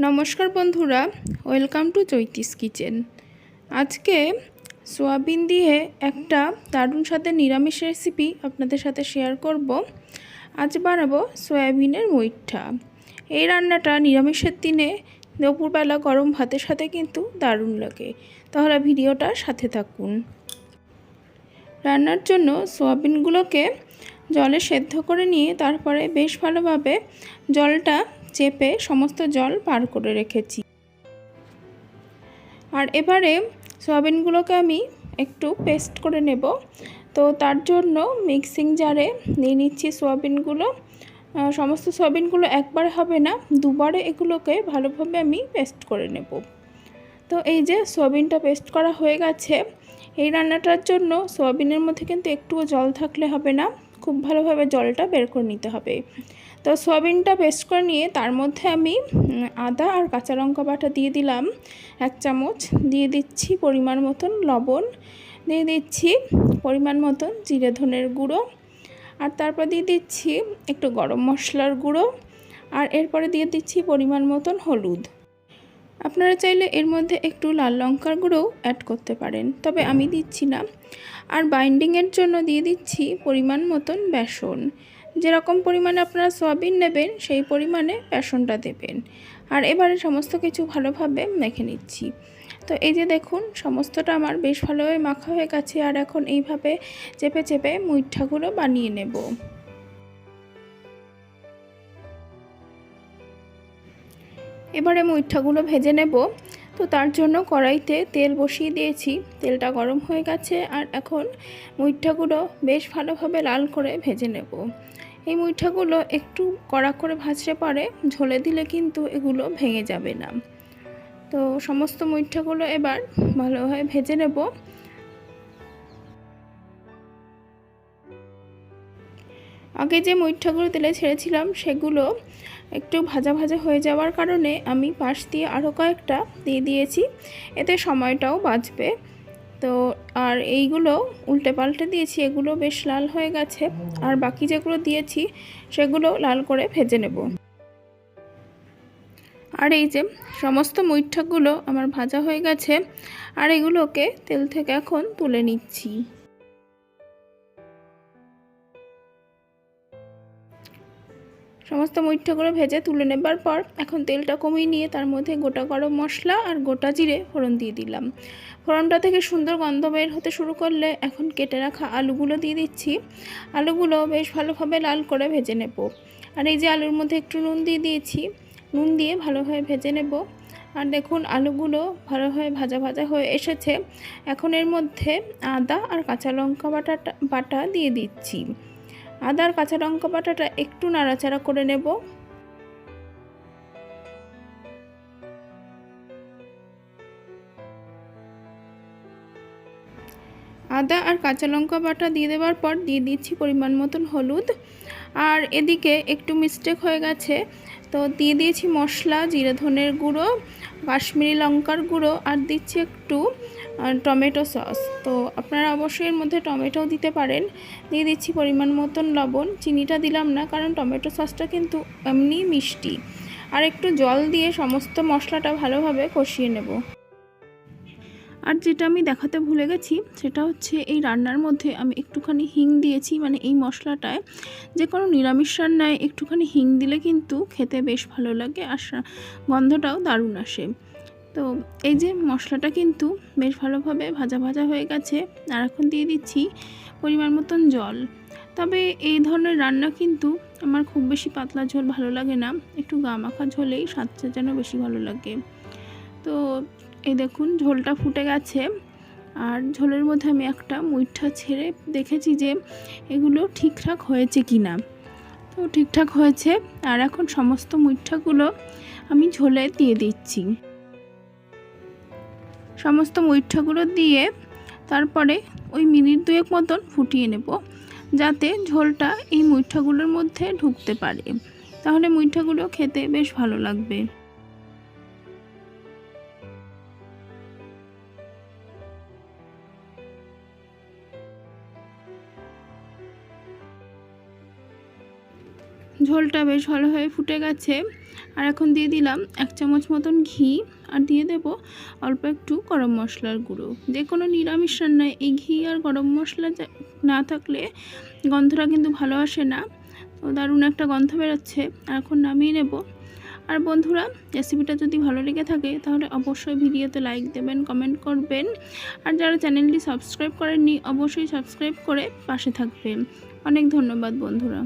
নমস্কার বন্ধুরা, welcome to চৈতিস kitchen. আজকে সোয়াবিন দিয়ে একটা দারুণ স্বাদের নিরামিষ রেসিপি আপনাদের সাথে শেয়ার করব। আজ বানাবো সয়াবিনের মুইঠা। এই রান্নাটা নিরামিষের দিনে দুপুরবেলা গরম ভাতের সাথে কিন্তু দারুণ লাগে। তাহলে ভিডিওটা সাথে থাকুন। রান্নার জন্য সোয়াবিনগুলোকে জলে সেদ্ধ করে নিয়ে তারপরে বেশ ভালোভাবে জলটা চেপে সমস্ত জল পার করে রেখেছি। আর এবারে সয়াবিনগুলোকে আমি একটু পেস্ট করে নেব। তো তার জন্য মিক্সিং জারে নিয়ে নিচ্ছি সয়াবিনগুলো। সমস্ত সয়াবিনগুলো একবারে হবে না, দুবারে এগুলোকে ভালোভাবে আমি পেস্ট করে নেব। তো এই যে সয়াবিনটা পেস্ট করা হয়ে গেছে। এই রান্নাটার জন্য সয়াবিনের মধ্যে কিন্তু একটুও জল থাকলে হবে না, খুব ভালোভাবে জলটা বের করে নিতে হবে। তো সয়াবিনটা পেস্ট করে নিয়ে তার মধ্যে আমি আদা আর কাঁচা লঙ্কা বাটা দিয়ে দিলাম 1 চামচ, দিয়ে দিচ্ছি পরিমাণ মতন লবণ, দিয়ে দিচ্ছি পরিমাণ মতন জিরে ধনের গুঁড়ো, আর তারপর দিয়ে দিচ্ছি একটু গরম মশলার গুঁড়ো, আর এরপরে দিয়ে দিচ্ছি পরিমাণ মতন হলুদ। আপনারা চাইলে এর মধ্যে একটু লাল লঙ্কার গুঁড়োও অ্যাড করতে পারেন, তবে আমি দিচ্ছি না। আর বাইন্ডিংয়ের জন্য দিয়ে দিচ্ছি পরিমাণ মতন বেসন। যেরকম পরিমাণে আপনারা সয়াবিন নেবেন সেই পরিমাণে বেসনটা দেবেন। আর এবারে সমস্ত কিছু ভালোভাবে মেখে নিচ্ছি। তো এই যে দেখুন, সমস্তটা আমার বেশ ভালোভাবে মাখা হয়ে গেছে। আর এখন এইভাবে চেপে চেপে মুইঠাগুলো বানিয়ে নেব। এবারে মুইঠাগুলো ভেজে নেব। তো তার জন্য কড়াইতে তেল বসিয়ে দিয়েছি, তেলটা গরম হয়ে গেছে। আর এখন মুইঠাগুলো বেশ ভালোভাবে লাল করে ভেজে নেব। এই মুইঠাগুলো একটু কড়া করে ভাজলে পরে ঝোলে দিলে কিন্তু এগুলো ভেঙে যাবে না। তো সমস্ত মুইঠাগুলো এবার ভালোভাবে ভেজে নেব। আগে যে মুইঠাগুলো তেলে ছেড়েছিলাম সেগুলো একটু ভাজা ভাজা হয়ে যাওয়ার কারণে আমি পাশ দিয়ে আরও কয়েকটা দিয়ে দিয়েছি, এতে সময়টাও বাঁচবে। তো আর এইগুলো উল্টে পাল্টে দিয়েছি, এগুলো বেশ লাল হয়ে গেছে। আর বাকি যেগুলো দিয়েছি সেগুলো লাল করে ভেজে নেব। আর এই যে সমস্ত মুইঠাগুলো আমার ভাজা হয়ে গেছে, আর এগুলোকে তেল থেকে এখন তুলে নিচ্ছি। সমস্ত মুইঠাগুলো ভেজে তুলে নেবার পর এখন তেলটা কমিয়ে নিয়ে তার মধ্যে গোটা গরম মশলা আর গোটা জিরে ফোড়ন দিয়ে দিলাম। ফোড়নটা থেকে সুন্দর গন্ধ বের হতে শুরু করলে এখন কেটে রাখা আলুগুলো দিয়ে দিচ্ছি। আলুগুলো বেশ ভালোভাবে লাল করে ভেজে নেব। আর এই যে আলুর মধ্যে একটু নুন দিয়ে দিয়েছি, নুন দিয়ে ভালোভাবে ভেজে নেব। আর দেখুন আলুগুলো ভালোভাবে ভাজা ভাজা হয়ে এসেছে। এখন এর মধ্যে আদা আর কাঁচা লঙ্কা বাটা দিয়ে দিচ্ছি। আদা আর কাঁচা লঙ্কা বাটাটা একটু নাড়াচাড়া করে নেব। আদা আর কাঁচা লঙ্কা বাটা দিয়ে দেওয়ার পর দিয়ে দিচ্ছি পরিমাণ মতন হলুদ। আর এদিকে একটু মিস্টেক হয়ে গেছে, তো দিয়ে দিয়েছি মশলা, জিরে ধনের গুঁড়ো, কাশ্মীরি লঙ্কার গুঁড়ো, আর দিচ্ছি একটু টমেটো সস। তো আপনারা অবশ্যই এর মধ্যে টমেটোও দিতে পারেন। দিয়ে দিচ্ছি পরিমাণ মতন লবণ, চিনিটা দিলাম না কারণ টমেটো সসটা কিন্তু এমনি মিষ্টি। আর একটু জল দিয়ে সমস্ত মশলাটা ভালোভাবে কষিয়ে নেব। আর যেটা আমি দেখাতে ভুলে গেছি সেটা হচ্ছে এই রান্নার মধ্যে আমি একটুখানি হিং দিয়েছি। মানে এই মশলাটায় যে কোনো নিরামিষ রান্নায় একটুখানি হিং দিলে কিন্তু খেতে বেশ ভালো লাগে, আর গন্ধটাও দারুণ আসে। তো এই যে মশলাটা কিন্তু বেশ ভালোভাবে ভাজা ভাজা হয়ে গেছে। আর এখন দিয়ে দিচ্ছি পরিমাণ মতন জল। তবে এই ধরনের রান্না কিন্তু আমার খুব বেশি পাতলা ঝোল ভালো লাগে না, একটু গা মাখা ঝোলেই স্বাদটা যেন বেশি ভালো লাগে। তো এই দেখুন ঝোলটা ফুটে গেছে। আর ঝোলের মধ্যে আমি একটা মুইঠা ছেড়ে দেখেছি যে এগুলো ঠিকঠাক হয়েছে কি না। তো ঠিকঠাক হয়েছে। আর এখন সমস্ত মুইঠাগুলো আমি ঝোলে দিয়ে দিচ্ছি। সমস্ত মুইঠাগুলো দিয়ে তারপরে ওই মিনিট 2 মতন ফুটিয়ে নেব, যাতে ঝোলটা এই মুইঠাগুলোর মধ্যে ঢুকতে পারে। তাহলে মুইঠাগুলো খেতে বেশ ভালো লাগবে। ঝোলটা বেশ ভালোভাবে ফুটে গেছে। আর এখন দিয়ে দিলাম 1 চামচ মতন ঘি, আর দিয়ে দেব অল্প একটু গরম মশলার গুঁড়ো। যে কোনো নিরামিষ রান্নায় এই ঘি আর গরম মশলা না থাকলে গন্ধটা কিন্তু ভালো আসে না। তো দারুণ একটা গন্ধ বেরোচ্ছে। আর এখন নামিয়ে নেব। আর বন্ধুরা, রেসিপিটা যদি ভালো লেগে থাকে তাহলে অবশ্যই ভিডিওতে লাইক দেবেন, কমেন্ট করবেন। আর যারা চ্যানেলটি সাবস্ক্রাইব করেননি অবশ্যই সাবস্ক্রাইব করে পাশে থাকবেন। অনেক ধন্যবাদ বন্ধুরা।